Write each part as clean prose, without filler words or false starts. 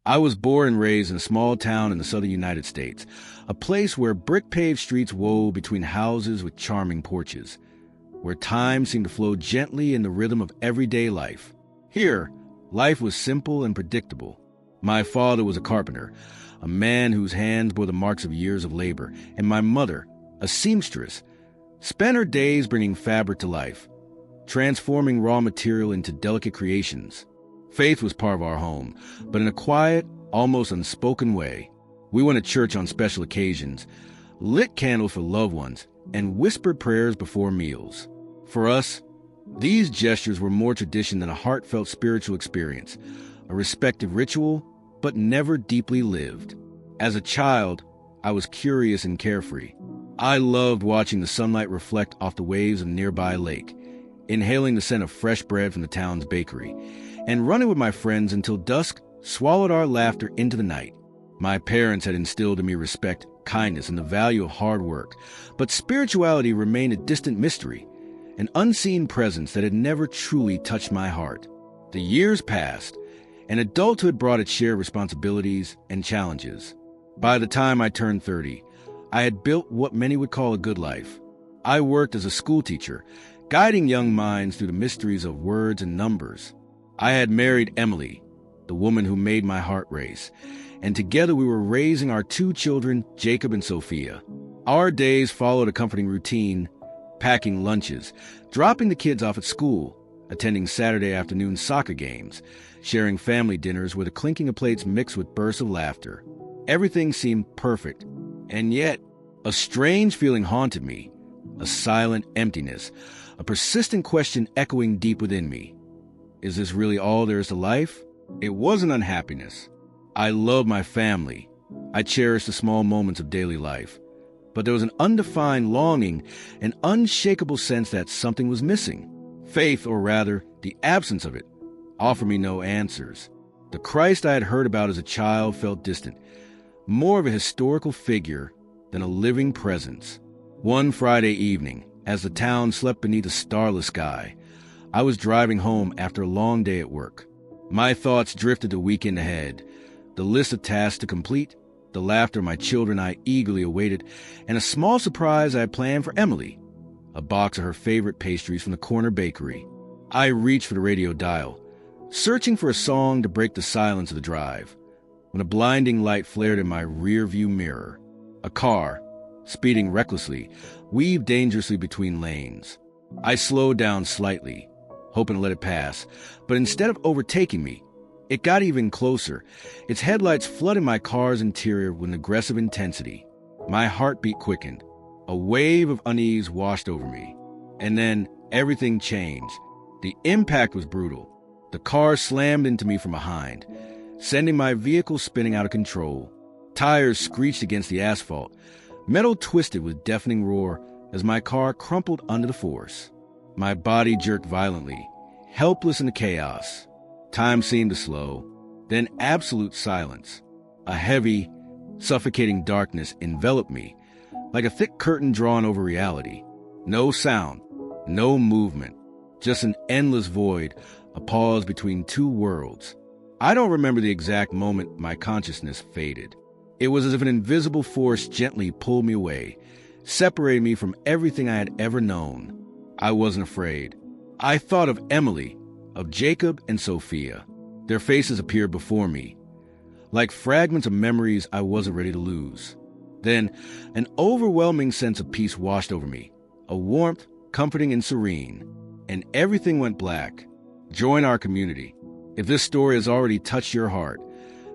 I was born and raised in a small town in the southern United States, a place where brick-paved streets wove between houses with charming porches, where time seemed to flow gently in the rhythm of everyday life. Here, life was simple and predictable. My father was a carpenter, a man whose hands bore the marks of years of labor, and my mother, a seamstress, spent her days bringing fabric to life, transforming raw material into delicate creations. Faith was part of our home, but in a quiet, almost unspoken way. We went to church on special occasions, lit candles for loved ones, and whispered prayers before meals. For us, these gestures were more tradition than a heartfelt spiritual experience, a respective ritual, but never deeply lived. As a child, I was curious and carefree. I loved watching the sunlight reflect off the waves of a nearby lake, inhaling the scent of fresh bread from the town's bakery, and running with my friends until dusk swallowed our laughter into the night. My parents had instilled in me respect, kindness, and the value of hard work, but spirituality remained a distant mystery, an unseen presence that had never truly touched my heart. The years passed, and adulthood brought its share of responsibilities and challenges. By the time I turned 30, I had built what many would call a good life. I worked as a school teacher, guiding young minds through the mysteries of words and numbers. I had married Emily, the woman who made my heart race, and together we were raising our 2 children, Jacob and Sophia. Our days followed a comforting routine, packing lunches, dropping the kids off at school, attending Saturday afternoon soccer games, sharing family dinners where the clinking of plates mixed with bursts of laughter. Everything seemed perfect, and yet a strange feeling haunted me, a silent emptiness, a persistent question echoing deep within me. Is this really all there is to life? It wasn't unhappiness. I loved my family. I cherished the small moments of daily life. But there was an undefined longing, an unshakable sense that something was missing. Faith, or rather, the absence of it, offered me no answers. The Christ I had heard about as a child felt distant, more of a historical figure than a living presence. One Friday evening, as the town slept beneath a starless sky, I was driving home after a long day at work. My thoughts drifted the weekend ahead, the list of tasks to complete, the laughter my children I eagerly awaited, and a small surprise I had planned for Emily, a box of her favorite pastries from the corner bakery. I reached for the radio dial, searching for a song to break the silence of the drive, when a blinding light flared in my rear-view mirror. A car, speeding recklessly, weaved dangerously between lanes. I slowed down slightly, hoping to let it pass, but instead of overtaking me, it got even closer. Its headlights flooded my car's interior with an aggressive intensity. My heartbeat quickened. A wave of unease washed over me. And then everything changed. The impact was brutal. The car slammed into me from behind, sending my vehicle spinning out of control. Tires screeched against the asphalt. Metal twisted with deafening roar as my car crumpled under the force. My body jerked violently, helpless in the chaos. Time seemed to slow, then absolute silence. A heavy, suffocating darkness enveloped me, like a thick curtain drawn over reality. No sound, no movement, just an endless void, a pause between 2 worlds. I don't remember the exact moment my consciousness faded. It was as if an invisible force gently pulled me away, separating me from everything I had ever known. I wasn't afraid. I thought of Emily, of Jacob and Sophia. Their faces appeared before me, like fragments of memories I wasn't ready to lose. Then, an overwhelming sense of peace washed over me, a warmth, comforting and serene, and everything went black. Join our community. If this story has already touched your heart,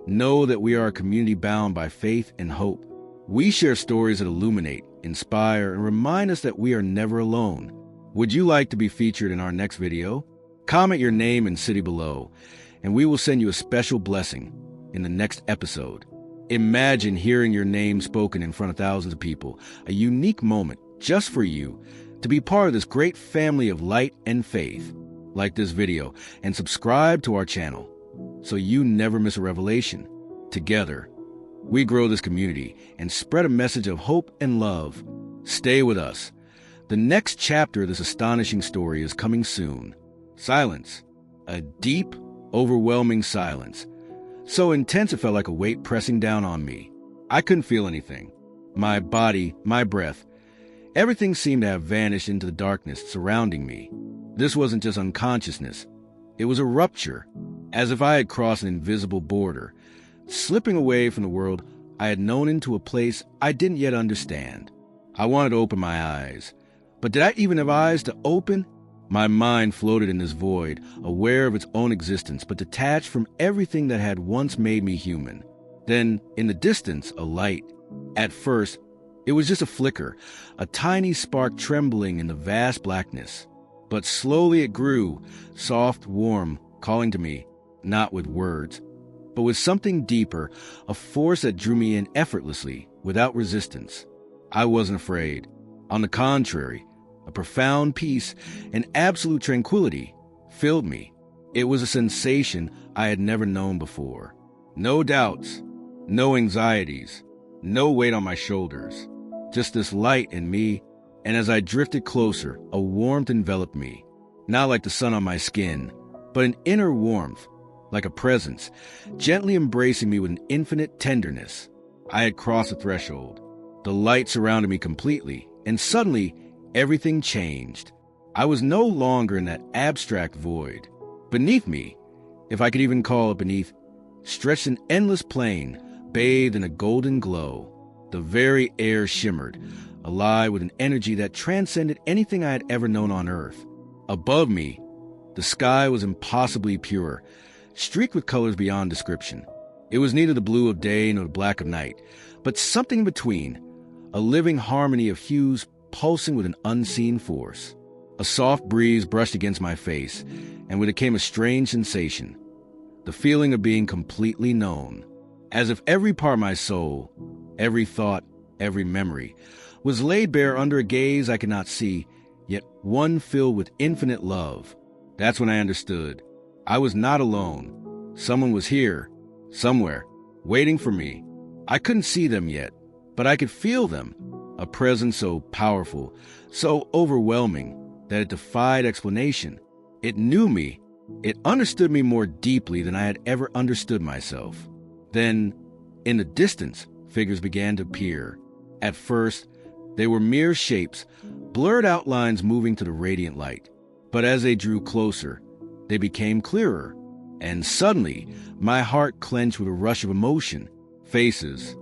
know that we are a community bound by faith and hope. We share stories that illuminate, inspire, and remind us that we are never alone. Would you like to be featured in our next video? Comment your name and city below, and we will send you a special blessing in the next episode. Imagine hearing your name spoken in front of thousands of people, a unique moment just for you to be part of this great family of light and faith. Like this video and subscribe to our channel so you never miss a revelation. Together, we grow this community and spread a message of hope and love. Stay with us. The next chapter of this astonishing story is coming soon. Silence. A deep, overwhelming silence. So intense it felt like a weight pressing down on me. I couldn't feel anything. My body, my breath, everything seemed to have vanished into the darkness surrounding me. This wasn't just unconsciousness. It was a rupture, as if I had crossed an invisible border, slipping away from the world I had known into a place I didn't yet understand. I wanted to open my eyes, but did I even have eyes to open? My mind floated in this void, aware of its own existence, but detached from everything that had once made me human. Then, in the distance, a light. At first, it was just a flicker, a tiny spark trembling in the vast blackness. But slowly it grew, soft, warm, calling to me, not with words, but with something deeper, a force that drew me in effortlessly, without resistance. I wasn't afraid. On the contrary, a profound peace and absolute tranquility filled me. It was a sensation I had never known before. No doubts, no anxieties, no weight on my shoulders. Just this light in me, and as I drifted closer, a warmth enveloped me. Not like the sun on my skin, but an inner warmth, like a presence, gently embracing me with an infinite tenderness. I had crossed the threshold. The light surrounded me completely, and suddenly, everything changed. I was no longer in that abstract void. Beneath me, if I could even call it beneath, stretched an endless plain, bathed in a golden glow. The very air shimmered, alive with an energy that transcended anything I had ever known on earth. Above me, the sky was impossibly pure, streaked with colors beyond description. It was neither the blue of day nor the black of night, but something in between, a living harmony of hues pulsing with an unseen force. A soft breeze brushed against my face, and with it came a strange sensation, the feeling of being completely known, as if every part of my soul, every thought, every memory, was laid bare under a gaze I could not see, yet one filled with infinite love. That's when I understood. I was not alone. Someone was here, somewhere, waiting for me. I couldn't see them yet, but I could feel them. A presence so powerful, so overwhelming, that it defied explanation. It knew me. It understood me more deeply than I had ever understood myself. Then, in the distance, figures began to appear. At first, they were mere shapes, blurred outlines moving to the radiant light. But as they drew closer, they became clearer. And suddenly, my heart clenched with a rush of emotion. Faces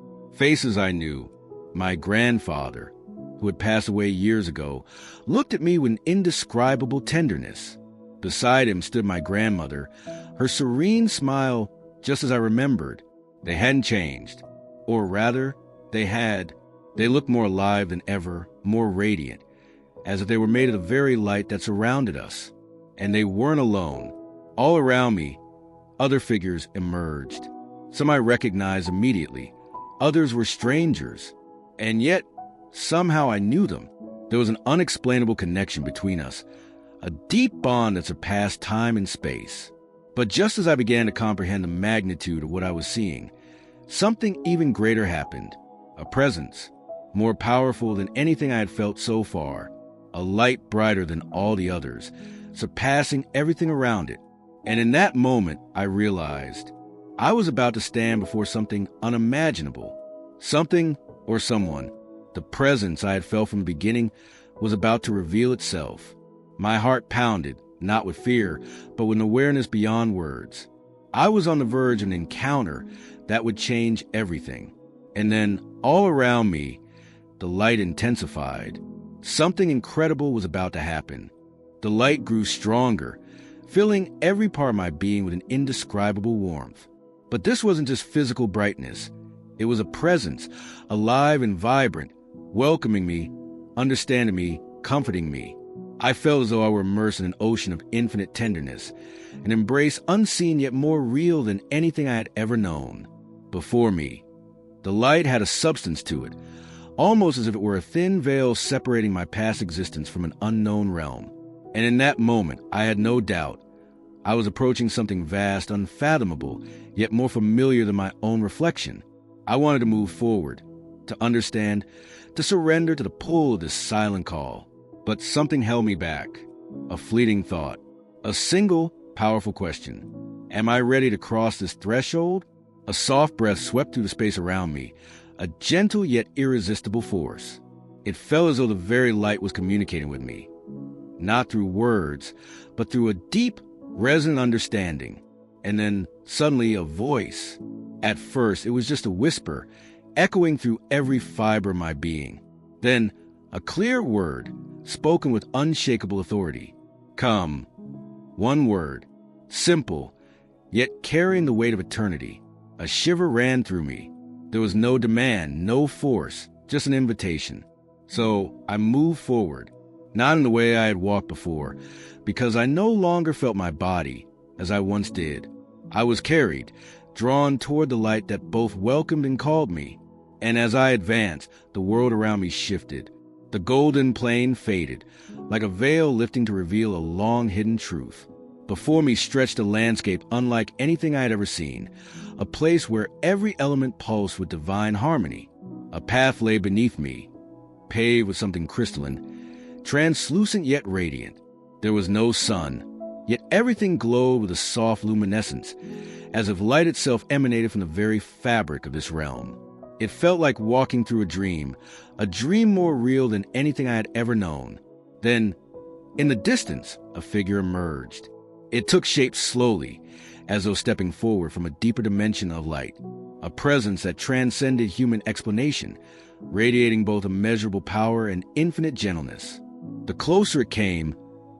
I knew. My grandfather, who had passed away years ago, looked at me with an indescribable tenderness. Beside him stood my grandmother, her serene smile just as I remembered. They hadn't changed. Or rather, they had. They looked more alive than ever, more radiant, as if they were made of the very light that surrounded us. And they weren't alone. All around me, other figures emerged. Some I recognized immediately. Others were strangers. And yet, somehow I knew them. There was an unexplainable connection between us, a deep bond that surpassed time and space. But just as I began to comprehend the magnitude of what I was seeing, something even greater happened. A presence, more powerful than anything I had felt so far. A light brighter than all the others, surpassing everything around it. And in that moment, I realized I was about to stand before something unimaginable. Something or someone. The presence I had felt from the beginning was about to reveal itself. My heart pounded, not with fear, but with an awareness beyond words. I was on the verge of an encounter that would change everything. And then, all around me, the light intensified. Something incredible was about to happen. The light grew stronger, filling every part of my being with an indescribable warmth. But this wasn't just physical brightness. It was a presence, alive and vibrant, welcoming me, understanding me, comforting me. I felt as though I were immersed in an ocean of infinite tenderness, an embrace unseen yet more real than anything I had ever known. Before me, the light had a substance to it, almost as if it were a thin veil separating my past existence from an unknown realm. And in that moment, I had no doubt. I was approaching something vast, unfathomable, yet more familiar than my own reflection. I wanted to move forward, to understand, to surrender to the pull of this silent call. But something held me back. A fleeting thought. A single, powerful question. Am I ready to cross this threshold? A soft breath swept through the space around me, a gentle yet irresistible force. It felt as though the very light was communicating with me, not through words, but through a deep, resonant understanding. And then, suddenly, a voice. At first, it was just a whisper, echoing through every fiber of my being. Then, a clear word, spoken with unshakable authority. Come. One word, simple, yet carrying the weight of eternity. A shiver ran through me. There was no demand, no force, just an invitation. So I moved forward, not in the way I had walked before, because I no longer felt my body as I once did. I was carried, drawn toward the light that both welcomed and called me. And as I advanced, the world around me shifted. The golden plain faded, like a veil lifting to reveal a long-hidden truth. Before me stretched a landscape unlike anything I had ever seen, a place where every element pulsed with divine harmony. A path lay beneath me, paved with something crystalline, translucent yet radiant. There was no sun, yet everything glowed with a soft luminescence, as if light itself emanated from the very fabric of this realm. It felt like walking through a dream more real than anything I had ever known. Then, in the distance, a figure emerged. It took shape slowly, as though stepping forward from a deeper dimension of light, a presence that transcended human explanation, radiating both immeasurable power and infinite gentleness. The closer it came,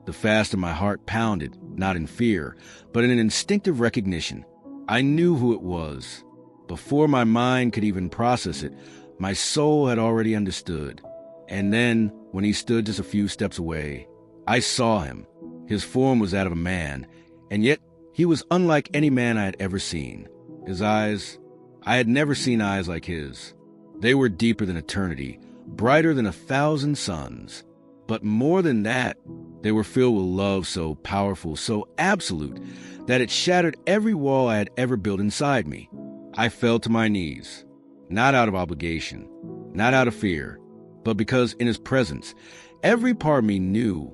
the faster my heart pounded, not in fear, but in an instinctive recognition. I knew who it was. Before my mind could even process it, my soul had already understood. And then, when he stood just a few steps away, I saw him. His form was that of a man, and yet he was unlike any man I had ever seen. His eyes, I had never seen eyes like his. They were deeper than eternity, brighter than 1,000 suns. But more than that, they were filled with love so powerful, so absolute, that it shattered every wall I had ever built inside me. I fell to my knees, not out of obligation, not out of fear, but because in his presence, every part of me knew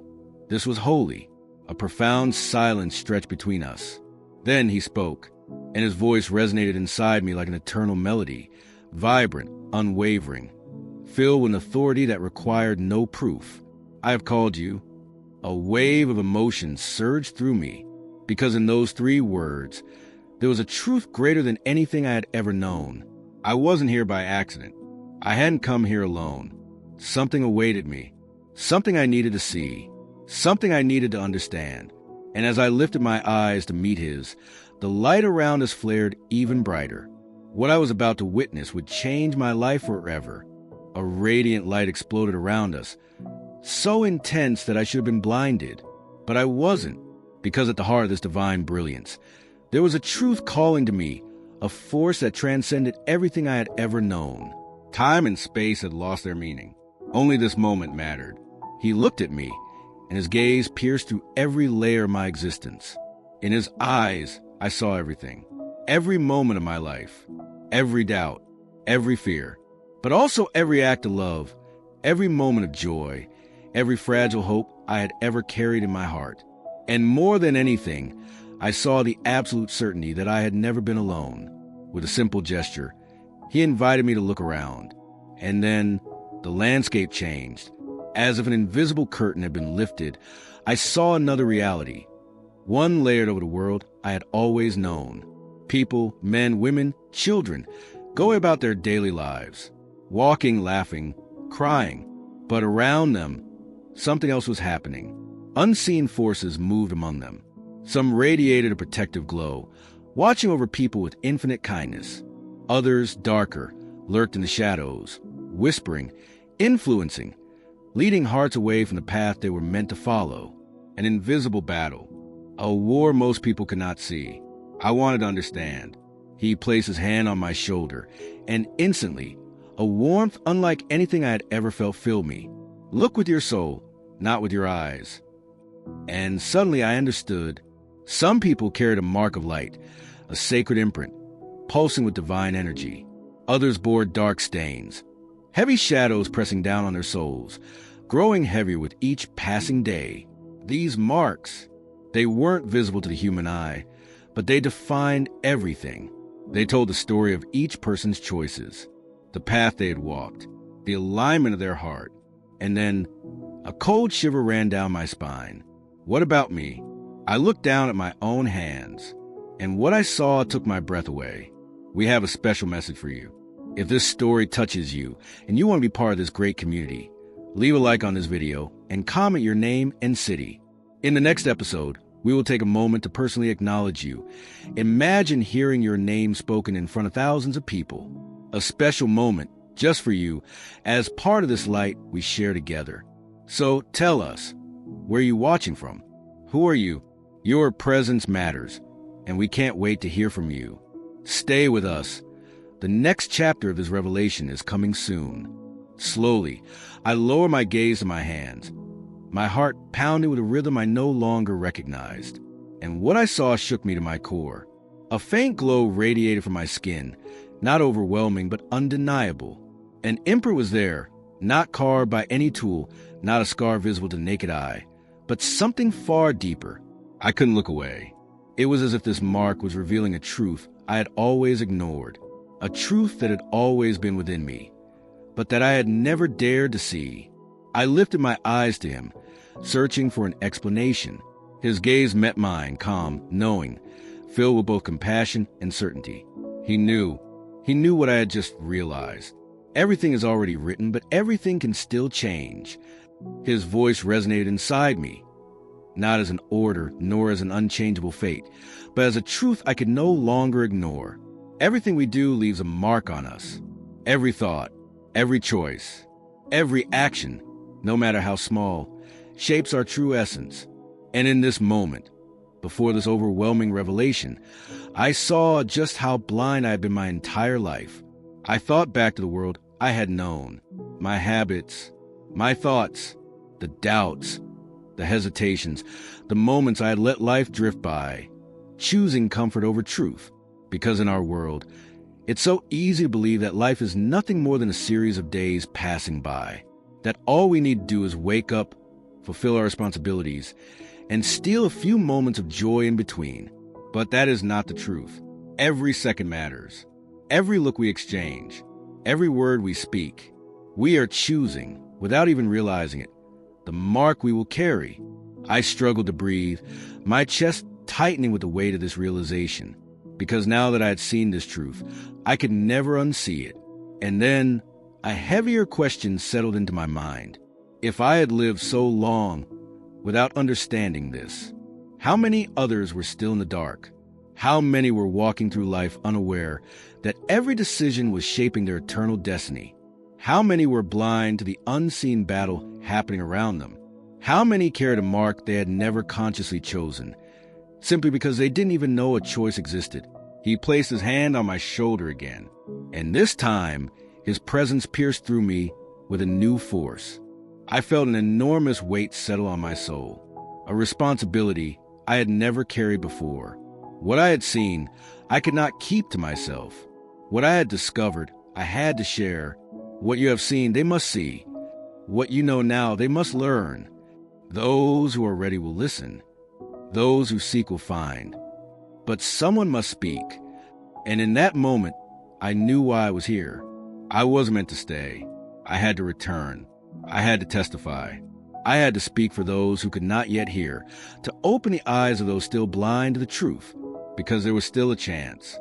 this was holy. A profound silence stretched between us. Then he spoke, and his voice resonated inside me like an eternal melody, vibrant, unwavering, filled with an authority that required no proof. I have called you. A wave of emotion surged through me, because in those 3 words, there was a truth greater than anything I had ever known. I wasn't here by accident. I hadn't come here alone. Something awaited me, something I needed to see, something I needed to understand. And as I lifted my eyes to meet his, the light around us flared even brighter. What I was about to witness would change my life forever. A radiant light exploded around us, so intense that I should have been blinded. But I wasn't, because at the heart of this divine brilliance, there was a truth calling to me, a force that transcended everything I had ever known. Time and space had lost their meaning. Only this moment mattered. He looked at me, and his gaze pierced through every layer of my existence. In his eyes, I saw everything. Every moment of my life. Every doubt. Every fear. But also every act of love. Every moment of joy. Every fragile hope I had ever carried in my heart. And more than anything, I saw the absolute certainty that I had never been alone. With a simple gesture, he invited me to look around. And then the landscape changed. As if an invisible curtain had been lifted, I saw another reality. One layered over the world I had always known. People, men, women, children, going about their daily lives. Walking, laughing, crying. But around them, something else was happening. Unseen forces moved among them. Some radiated a protective glow, watching over people with infinite kindness. Others, darker, lurked in the shadows, whispering, influencing, leading hearts away from the path they were meant to follow. An invisible battle, a war most people could not see. I wanted to understand. He placed his hand on my shoulder, and instantly, a warmth unlike anything I had ever felt filled me. Look with your soul, not with your eyes. And suddenly I understood. Some people carried a mark of light, a sacred imprint, pulsing with divine energy. Others bore dark stains, heavy shadows pressing down on their souls, growing heavier with each passing day. These marks, they weren't visible to the human eye, but they defined everything. They told the story of each person's choices, the path they had walked, the alignment of their heart, and then a cold shiver ran down my spine. What about me? I looked down at my own hands, and what I saw took my breath away. We have a special message for you. If this story touches you and you want to be part of this great community, leave a like on this video and comment your name and city. In the next episode, we will take a moment to personally acknowledge you. Imagine hearing your name spoken in front of thousands of people. A special moment just for you as part of this light we share together. So tell us, where are you watching from? Who are you? Your presence matters, and we can't wait to hear from you. Stay with us. The next chapter of this revelation is coming soon. Slowly, I lower my gaze to my hands. My heart pounded with a rhythm I no longer recognized. And what I saw shook me to my core. A faint glow radiated from my skin, not overwhelming but undeniable. An imprint was there, not carved by any tool, not a scar visible to the naked eye, but something far deeper. I couldn't look away. It was as if this mark was revealing a truth I had always ignored, a truth that had always been within me, but that I had never dared to see. I lifted my eyes to him, searching for an explanation. His gaze met mine, calm, knowing, filled with both compassion and certainty. He knew what I had just realized. Everything is already written, but everything can still change. His voice resonated inside me, not as an order, nor as an unchangeable fate, but as a truth I could no longer ignore. Everything we do leaves a mark on us. Every thought, every choice, every action, no matter how small, shapes our true essence. And in this moment, before this overwhelming revelation, I saw just how blind I had been my entire life. I thought back to the world I had known, my habits, my thoughts, the doubts, the hesitations, the moments I had let life drift by, choosing comfort over truth. Because in our world, it's so easy to believe that life is nothing more than a series of days passing by, that all we need to do is wake up, fulfill our responsibilities, and steal a few moments of joy in between. But that is not the truth. Every second matters. Every look we exchange, every word we speak, we are choosing, without even realizing it, the mark we will carry. I struggled to breathe, my chest tightening with the weight of this realization. Because now that I had seen this truth, I could never unsee it. And then a heavier question settled into my mind. If I had lived so long without understanding this, how many others were still in the dark? How many were walking through life unaware that every decision was shaping their eternal destiny? How many were blind to the unseen battle happening around them? How many carried a mark they had never consciously chosen, simply because they didn't even know a choice existed? He placed his hand on my shoulder again, and this time his presence pierced through me with a new force. I felt an enormous weight settle on my soul, a responsibility I had never carried before. What I had seen, I could not keep to myself. What I had discovered, I had to share. What you have seen, they must see. What you know now, they must learn. Those who are ready will listen. Those who seek will find. But someone must speak. And in that moment, I knew why I was here. I wasn't meant to stay. I had to return. I had to testify. I had to speak for those who could not yet hear, to open the eyes of those still blind to the truth, because there was still a chance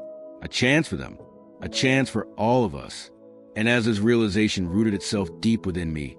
for them, a chance for all of us. And as this realization rooted itself deep within me,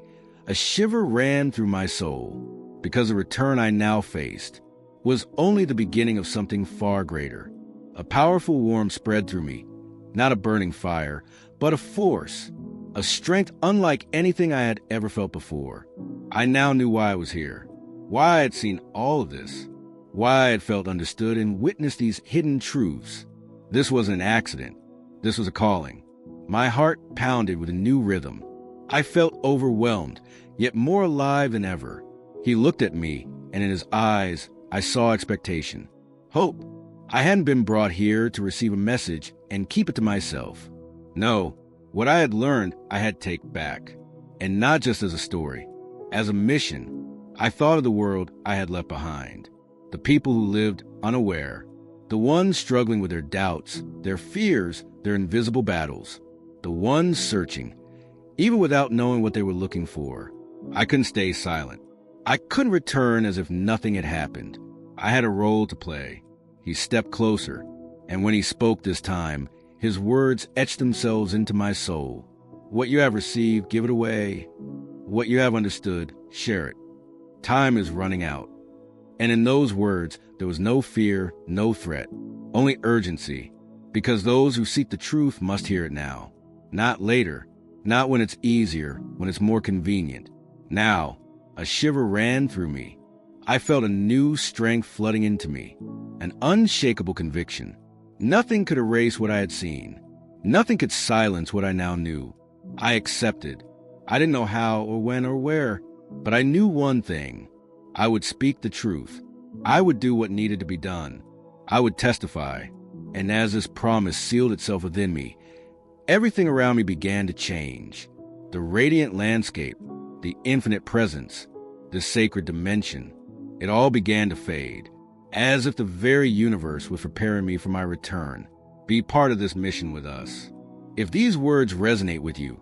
a shiver ran through my soul, because the return I now faced was only the beginning of something far greater. A powerful warmth spread through me, not a burning fire, but a force, a strength unlike anything I had ever felt before. I now knew why I was here, why I had seen all of this, why I had felt understood and witnessed these hidden truths. This wasn't an accident. This was a calling. My heart pounded with a new rhythm. I felt overwhelmed, yet more alive than ever. He looked at me, and in his eyes, I saw expectation, hope. I hadn't been brought here to receive a message and keep it to myself. No, what I had learned, I had to take back. And not just as a story, as a mission. I thought of the world I had left behind, the people who lived unaware, The ones struggling with their doubts, their fears, their invisible battles. The ones searching, even without knowing what they were looking for. I couldn't stay silent. I couldn't return as if nothing had happened. I had a role to play. He stepped closer, and when he spoke this time, his words etched themselves into my soul. What you have received, give it away. What you have understood, share it. Time is running out. And in those words, there was no fear, no threat, only urgency, because those who seek the truth must hear it now. Not later, not when it's easier, when it's more convenient. Now, a shiver ran through me. I felt a new strength flooding into me, an unshakable conviction. Nothing could erase what I had seen. Nothing could silence what I now knew. I accepted. I didn't know how or when or where, but I knew one thing. I would speak the truth. I would do what needed to be done. I would testify. And as this promise sealed itself within me, everything around me began to change. The radiant landscape, the infinite presence, the sacred dimension, it all began to fade, as if the very universe was preparing me for my return. Be part of this mission with us. If these words resonate with you,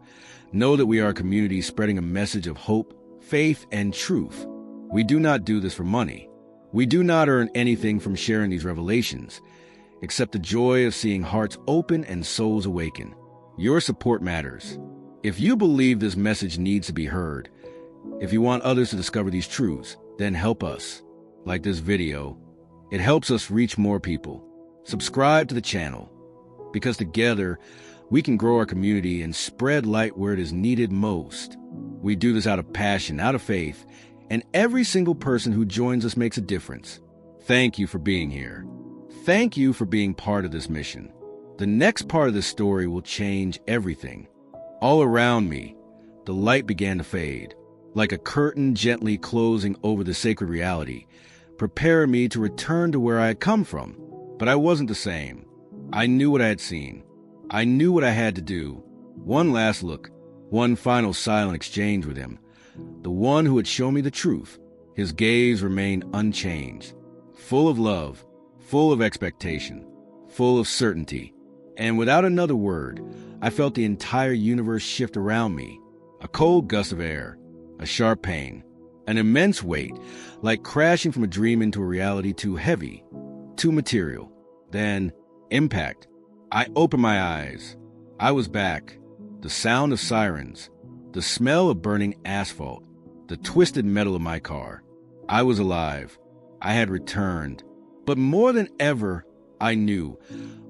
know that we are a community spreading a message of hope, faith, and truth. We do not do this for money. We do not earn anything from sharing these revelations, except the joy of seeing hearts open and souls awaken. Your support matters. If you believe this message needs to be heard, if you want others to discover these truths, then help us. Like this video, it helps us reach more people. Subscribe to the channel, because together we can grow our community and spread light where it is needed most. We do this out of passion, out of faith, and every single person who joins us makes a difference. Thank you for being here. Thank you for being part of this mission. The next part of this story will change everything. All around me, the light began to fade, like a curtain gently closing over the sacred reality, preparing me to return to where I had come from. But I wasn't the same. I knew what I had seen. I knew what I had to do. One last look, one final silent exchange with him. The one who had shown me the truth. His gaze remained unchanged, full of love, full of expectation, full of certainty. And without another word, I felt the entire universe shift around me. A cold gust of air, a sharp pain, an immense weight, like crashing from a dream into a reality too heavy, too material. Then, impact. I opened my eyes. I was back. The sound of sirens, the smell of burning asphalt, the twisted metal of my car. I was alive. I had returned. But more than ever, I knew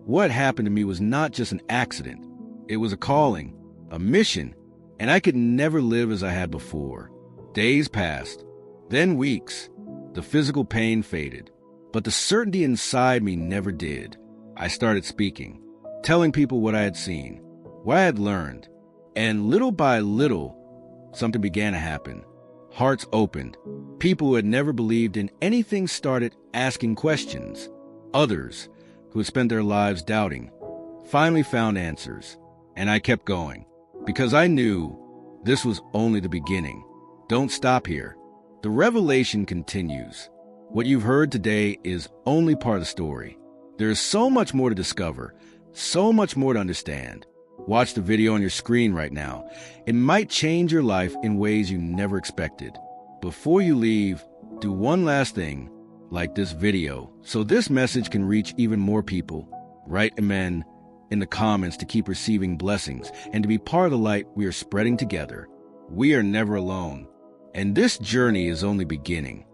what happened to me was not just an accident. It was a calling, a mission, and I could never live as I had before. Days passed, then weeks. The physical pain faded, but the certainty inside me never did. I started speaking, telling people what I had seen, what I had learned, and little by little, something began to happen. Hearts opened. People who had never believed in anything started asking questions. Others, who had spent their lives doubting, finally found answers. And I kept going, because I knew this was only the beginning. Don't stop here. The revelation continues. What you've heard today is only part of the story. There is so much more to discover, so much more to understand. Watch the video on your screen right now. It might change your life in ways you never expected. Before you leave, do one last thing, like this video, so this message can reach even more people. Write amen in the comments to keep receiving blessings and to be part of the light we are spreading together. We are never alone, and this journey is only beginning.